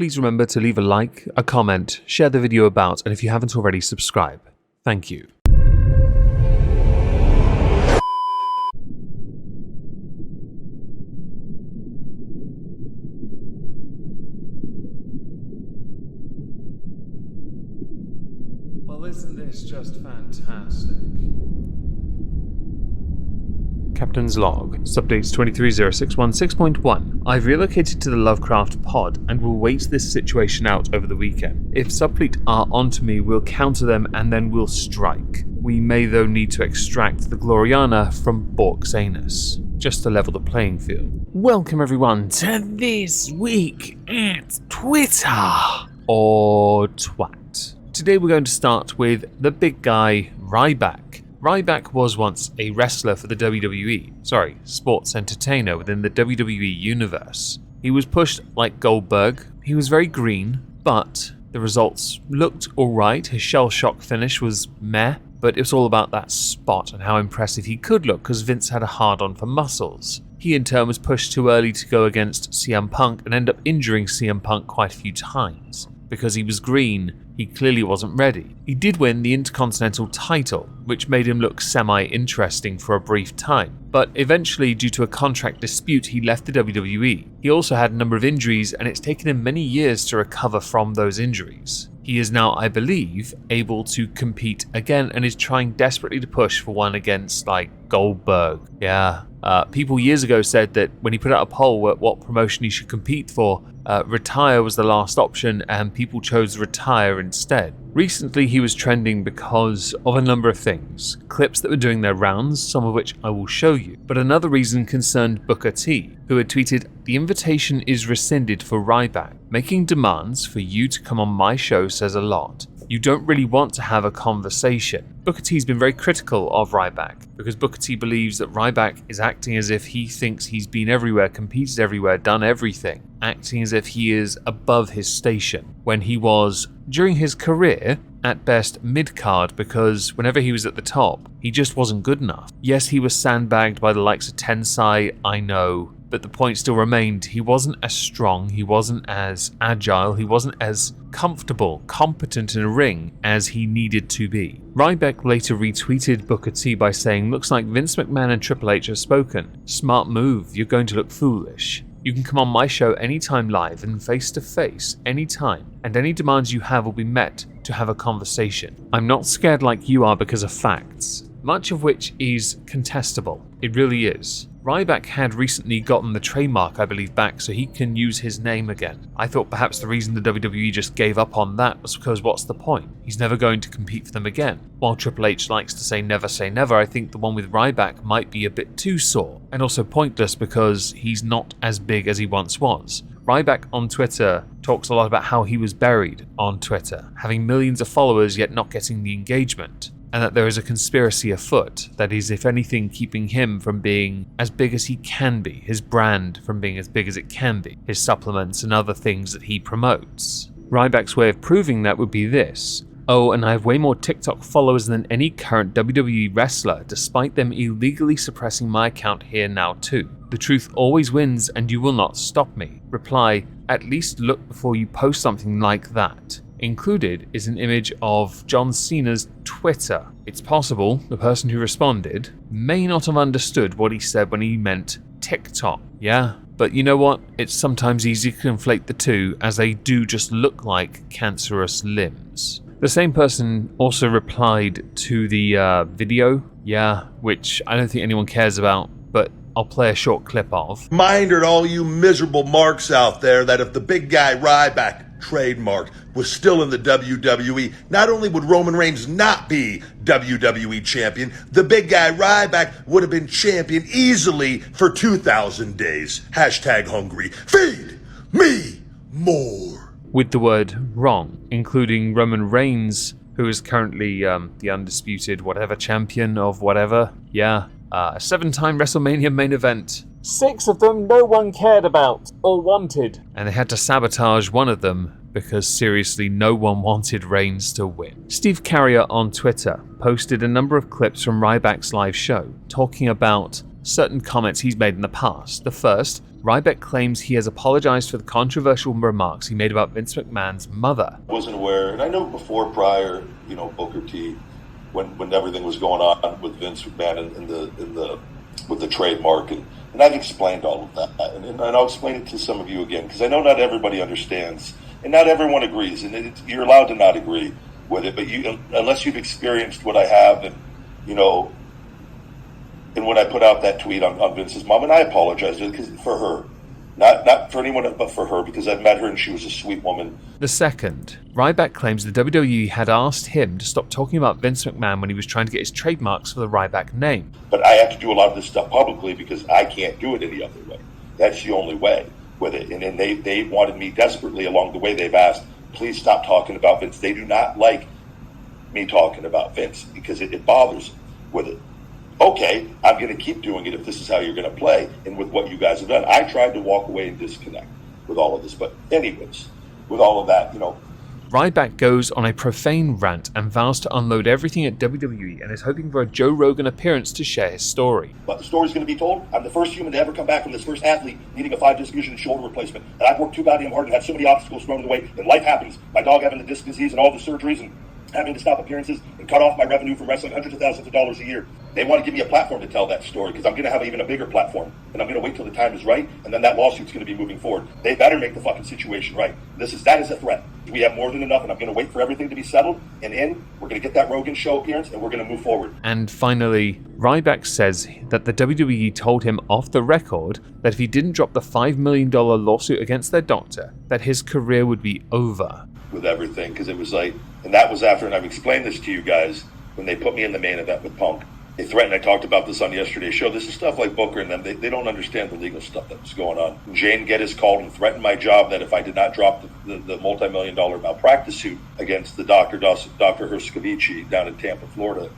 please remember to leave a like, a comment, share the video about, and if you haven't already, subscribe. Thank you. Well, isn't this just fantastic? Captain's Log, Subdates 230616.1. I've relocated to the Lovecraft pod and will wait this situation out over the weekend. If Subfleet are onto me, we'll counter them and then we'll strike. We may though need to extract the Gloriana from Bork's anus, just to level the playing field. Welcome everyone to This Week at Twitter, or Twat. Today we're going to start with the big guy, Ryback. Ryback was once a wrestler for the WWE, sports entertainer within the WWE universe. He was pushed like Goldberg, he was very green, but the results looked alright. His shell shock finish was meh, but it was all about that spot and how impressive he could look because Vince had a hard-on for muscles. He in turn was pushed too early to go against CM Punk and ended up injuring CM Punk quite a few times. Because he was green, he clearly wasn't ready. He did win the Intercontinental title, which made him look semi-interesting for a brief time, but eventually due to a contract dispute he left the WWE. He also had a number of injuries and it's taken him many years to recover from those injuries. He is now, I believe, able to compete again and is trying desperately to push for one against, Goldberg. Yeah. People years ago said that when he put out a poll at what promotion he should compete for, Retire was the last option and people chose Retire instead. Recently he was trending because of a number of things. Clips that were doing their rounds, some of which I will show you. But another reason concerned Booker T, who had tweeted, "The invitation is rescinded for Ryback. Making demands for you to come on my show says a lot. You don't really want to have a conversation." Booker T's been very critical of Ryback because Booker T believes that Ryback is acting as if he thinks he's been everywhere, competed everywhere, done everything, acting as if he is above his station, when he was, during his career, at best mid-card because whenever he was at the top, he just wasn't good enough. Yes, he was sandbagged by the likes of Tensai, I know, but the point still remained, he wasn't as strong, he wasn't as agile, he wasn't as comfortable, competent in a ring as he needed to be. Ryback later retweeted Booker T by saying, "Looks like Vince McMahon and Triple H have spoken. Smart move, you're going to look foolish. You can come on my show anytime live and face to face, anytime, and any demands you have will be met to have a conversation. I'm not scared like you are because of facts." Much of which is contestable. It really is. Ryback had recently gotten the trademark, I believe, back so he can use his name again. I thought perhaps the reason the WWE just gave up on that was because what's the point? He's never going to compete for them again. While Triple H likes to say never, I think the one with Ryback might be a bit too sore, and also pointless because he's not as big as he once was. Ryback on Twitter talks a lot about how he was buried on Twitter, having millions of followers yet not getting the engagement. And that there is a conspiracy afoot that is, if anything, keeping him from being as big as he can be, his brand from being as big as it can be, his supplements and other things that he promotes. Ryback's way of proving that would be this: "Oh, and I have way more TikTok followers than any current WWE wrestler, despite them illegally suppressing my account here now too. The truth always wins and you will not stop me. Reply, at least look before you post something like that." Included is an image of John Cena's Twitter. It's possible the person who responded may not have understood what he said when he meant TikTok. Yeah, but you know what? It's sometimes easy to conflate the two as they do just look like cancerous limbs. The same person also replied to the video, which I don't think anyone cares about, but I'll play a short clip of. Reminder to all you miserable marks out there that if the big guy Ryback, trademarked, was still in the WWE, not only would Roman Reigns not be WWE champion, the big guy Ryback would have been champion easily for 2,000 days. #hungry. Feed me more. With the word wrong, including Roman Reigns, who is currently the undisputed whatever champion of whatever. A 7-time WrestleMania main event. 6 of them no one cared about or wanted. And they had to sabotage one of them because seriously no one wanted Reigns to win. Steve Carrier on Twitter posted a number of clips from Ryback's live show talking about certain comments he's made in the past. The first, Ryback claims he has apologized for the controversial remarks he made about Vince McMahon's mother. I wasn't aware, and I know prior, Booker T, when everything was going on with Vince McMahon with the trademark, and I've explained all of that, and I'll explain it to some of you again, because I know not everybody understands, and not everyone agrees, and you're allowed to not agree with it, but unless you've experienced what I have, and and when I put out that tweet on Vince's mom, and I apologize for her, not for anyone but for her, because I've met her and she was a sweet woman. The second, Ryback claims the WWE had asked him to stop talking about Vince McMahon when he was trying to get his trademarks for the Ryback name. But I have to do a lot of this stuff publicly because I can't do it any other way. That's the only way with it. And they wanted me desperately along the way. They've asked, please stop talking about Vince. They do not like me talking about Vince because it bothers them with it. Okay, I'm going to keep doing it if this is how you're going to play and with what you guys have done. I tried to walk away and disconnect with all of this. But anyways, with all of that, Ryback goes on a profane rant and vows to unload everything at WWE and is hoping for a Joe Rogan appearance to share his story. But the story's going to be told. I'm the first human to ever come back from this first athlete needing a 5-disc fusion and shoulder replacement. And I've worked too goddamn hard and had so many obstacles thrown in the way. And life happens. My dog having the disc disease and all the surgeries and having to stop appearances and cut off my revenue from wrestling hundreds of thousands of dollars a year. They want to give me a platform to tell that story because I'm going to have even a bigger platform. And I'm going to wait till the time is right, and then that lawsuit's going to be moving forward. They better make the fucking situation right. That is a threat. We have more than enough, and I'm going to wait for everything to be settled. And we're going to get that Rogan show appearance, and we're going to move forward. And finally, Ryback says that the WWE told him off the record that if he didn't drop the $5 million lawsuit against their doctor, that his career would be over. With everything, because it was like, and that was after, and I've explained this to you guys, when they put me in the main event with Punk. They threatened, I talked about this on yesterday's show, this is stuff like Booker and them, they don't understand the legal stuff that's going on. Jane Geddes called and threatened my job that if I did not drop the multi-million-dollar malpractice suit against the Dr. Herskovici down in Tampa, Florida,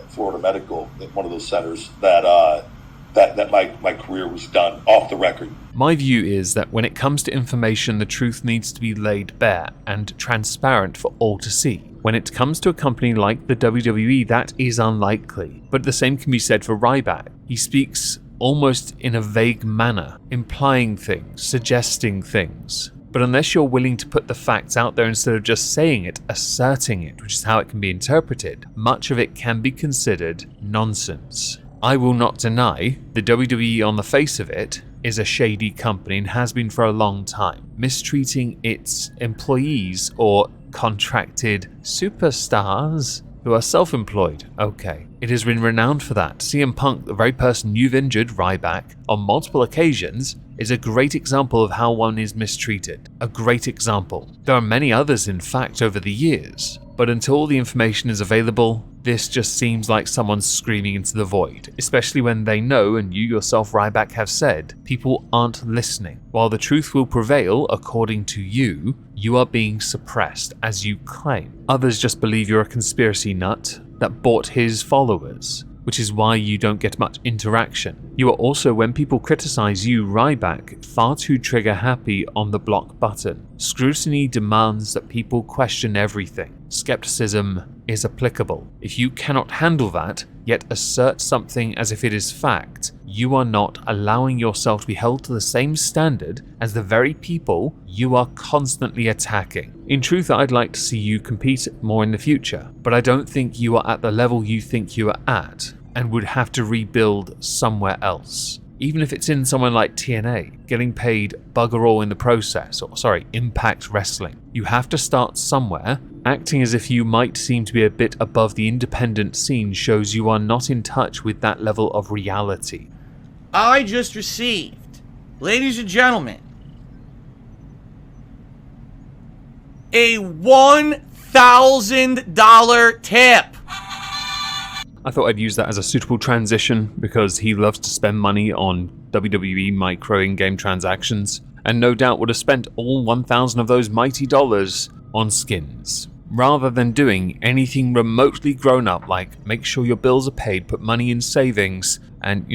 Florida Medical, one of those centers, that my career was done off the record. My view is that when it comes to information, the truth needs to be laid bare and transparent for all to see. When it comes to a company like the WWE, that is unlikely. But the same can be said for Ryback. He speaks almost in a vague manner, implying things, suggesting things. But unless you're willing to put the facts out there instead of just saying it, asserting it, which is how it can be interpreted, much of it can be considered nonsense. I will not deny the WWE on the face of it is a shady company and has been for a long time, mistreating its employees or contracted superstars who are self-employed. Okay, it has been renowned for that. CM Punk, the very person you've injured, Ryback, on multiple occasions, is a great example of how one is mistreated. A great example. There are many others, in fact, over the years. But until the information is available, this just seems like someone screaming into the void, especially when they know, and you yourself, Ryback, have said, people aren't listening. While the truth will prevail, according to you, you are being suppressed, as you claim. Others just believe you're a conspiracy nut that bought his followers, which is why you don't get much interaction. You are also, when people criticize you, Ryback, far too trigger happy on the block button. Scrutiny demands that people question everything. Skepticism is applicable. If you cannot handle that, yet assert something as if it is fact, you are not allowing yourself to be held to the same standard as the very people you are constantly attacking. In truth, I'd like to see you compete more in the future, but I don't think you are at the level you think you are at, and would have to rebuild somewhere else. Even if it's in someone like TNA, getting paid bugger all in the process, Impact Wrestling. You have to start somewhere. Acting as if you might seem to be a bit above the independent scene shows you are not in touch with that level of reality. I just received, ladies and gentlemen, a $1,000 tip. I thought I'd use that as a suitable transition because he loves to spend money on WWE micro in-game transactions, and no doubt would have spent all 1,000 of those mighty dollars on skins. Rather than doing anything remotely grown up like make sure your bills are paid, put money in savings, and,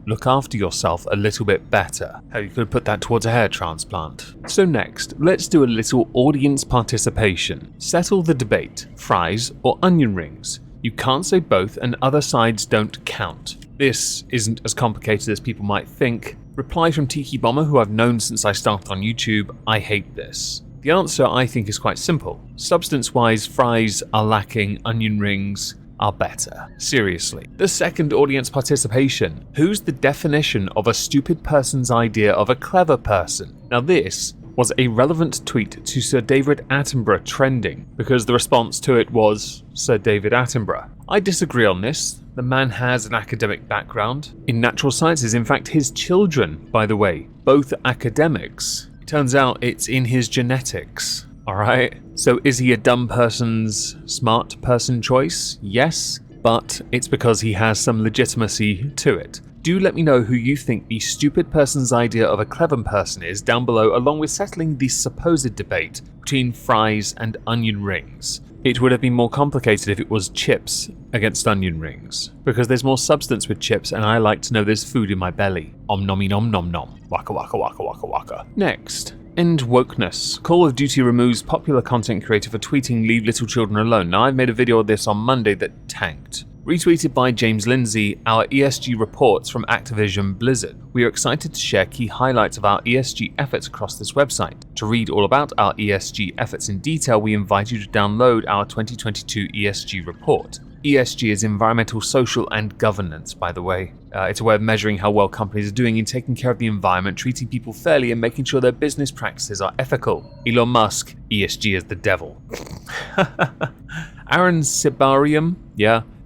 look after yourself a little bit better. Hell, you could have put that towards a hair transplant. So next, let's do a little audience participation. Settle the debate. Fries or onion rings? You can't say both and other sides don't count. This isn't as complicated as people might think. Reply from Tiki Bomber, who I've known since I started on YouTube, I hate this. The answer, I think, is quite simple. Substance-wise, fries are lacking, onion rings are better. Seriously. The second audience participation. Who's the definition of a stupid person's idea of a clever person? Now this was a relevant tweet to Sir David Attenborough trending, because the response to it was Sir David Attenborough. I disagree on this. The man has an academic background in natural sciences. In fact, his children, by the way, both academics. It turns out it's in his genetics. Alright? So is he a dumb person's smart person choice? Yes, but it's because he has some legitimacy to it. Do let me know who you think the stupid person's idea of a clever person is down below, along with settling the supposed debate between fries and onion rings. It would have been more complicated if it was chips against onion rings, because there's more substance with chips and I like to know there's food in my belly. Om nommy nom nom nom. Waka waka waka waka waka. Next. End wokeness. Call of Duty removes popular content creator for tweeting "Leave little children alone." Now, I made a video of this on Monday that tanked. Retweeted by James Lindsay, our ESG reports from Activision Blizzard. We are excited to share key highlights of our ESG efforts across this website. To read all about our ESG efforts in detail, we invite you to download our 2022 ESG report. ESG is environmental, social, and governance, by the way. It's a way of measuring how well companies are doing in taking care of the environment, treating people fairly, and making sure their business practices are ethical. Elon Musk, ESG is the devil. Aaron Sibarium,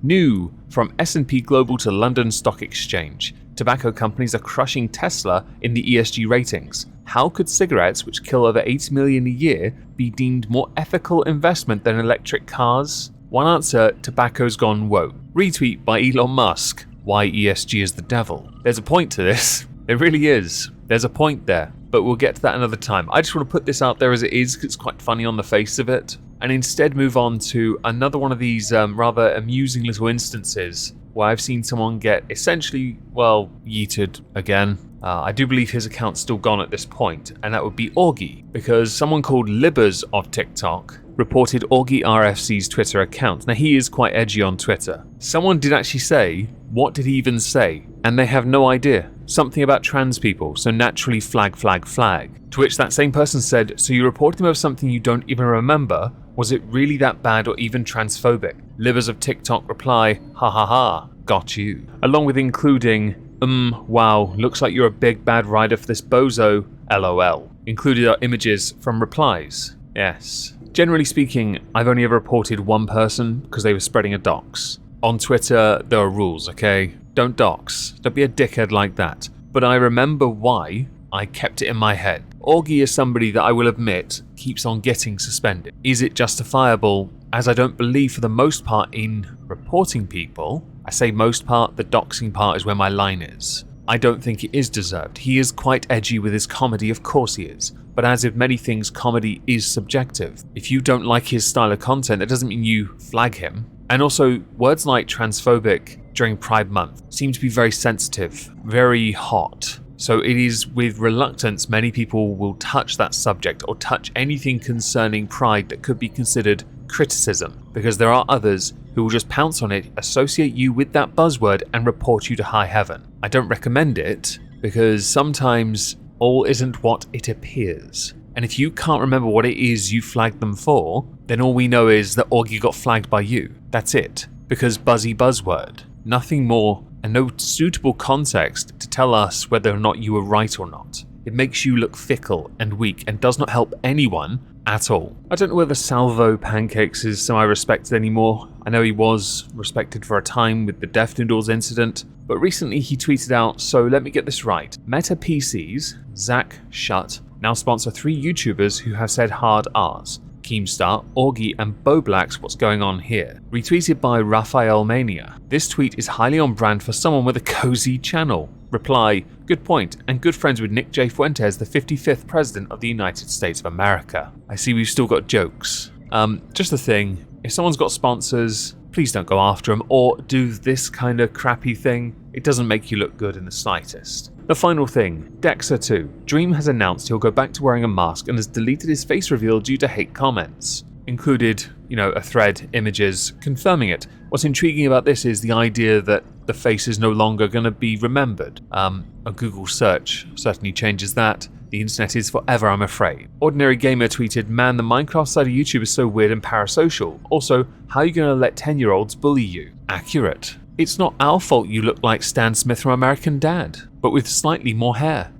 new from S&P Global to London Stock Exchange. Tobacco companies are crushing Tesla in the ESG ratings. How could cigarettes, which kill over 8 million a year, be deemed more ethical investment than electric cars? One answer, tobacco's gone woke. Retweet by Elon Musk, why ESG is the devil. There's a point to this. There really is. There's a point there, but we'll get to that another time. I just want to put this out there as it is, because it's quite funny on the face of it, and instead move on to another one of these rather amusing little instances where I've seen someone get essentially, yeeted again. I do believe his account's still gone at this point, and that would be Augie, because someone called Libbers of TikTok reported Augie RFC's Twitter account. Now, he is quite edgy on Twitter. Someone did actually say, what did he even say? And they have no idea. Something about trans people, so naturally flag, flag, flag. To which that same person said, so you reported him of something you don't even remember? Was it really that bad or even transphobic? Libbers of TikTok reply, ha ha ha, got you. Along with including, wow, looks like you're a big bad rider for this bozo, lol. Included are images from replies. Yes. Generally speaking, I've only ever reported one person because they were spreading a dox. On Twitter, there are rules, okay? Don't dox. Don't be a dickhead like that. But I remember why I kept it in my head. Augie is somebody that I will admit keeps on getting suspended. Is it justifiable? As I don't believe for the most part in reporting people. I say most part, the doxing part is where my line is. I don't think it is deserved. He is quite edgy with his comedy, of course he is. But as with many things, comedy is subjective. If you don't like his style of content, that doesn't mean you flag him. And also, words like transphobic during Pride Month seem to be very sensitive, very hot. So it is with reluctance many people will touch that subject or touch anything concerning Pride that could be considered criticism, because there are others who will just pounce on it, associate you with that buzzword, and report you to high heaven. I don't recommend it, because sometimes all isn't what it appears. And if you can't remember what it is you flagged them for, then all we know is that Augie got flagged by you. That's it. Because buzzy buzzword. Nothing more, and no suitable context to tell us whether or not you were right or not. It makes you look fickle and weak and does not help anyone at all. I don't know whether Salvo Pancakes is semi-respected anymore. I know he was respected for a time with the Def Noodles incident, but recently he tweeted out, so let me get this right. Meta PCs, Zach Shutt, now sponsor 3 YouTubers who have said hard R's. Keemstar, Augie, and Boblax, what's going on here? Retweeted by Raphael Mania. This tweet is highly on brand for someone with a cozy channel. Reply, good point, and good friends with Nick J. Fuentes, the 55th President of the United States of America. I see we've still got jokes. Just the thing, if someone's got sponsors, please don't go after them or do this kind of crappy thing. It doesn't make you look good in the slightest. The final thing, Dexa2. Dream has announced he'll go back to wearing a mask and has deleted his face reveal due to hate comments. included, a thread, images, confirming it. What's intriguing about this is the idea that the face is no longer going to be remembered. A Google search certainly changes that. The internet is forever, I'm afraid. Ordinary Gamer tweeted, "Man, the Minecraft side of YouTube is so weird and parasocial. Also, how are you going to let 10-year-olds bully you?" Accurate. It's not our fault you look like Stan Smith from American Dad, but with slightly more hair.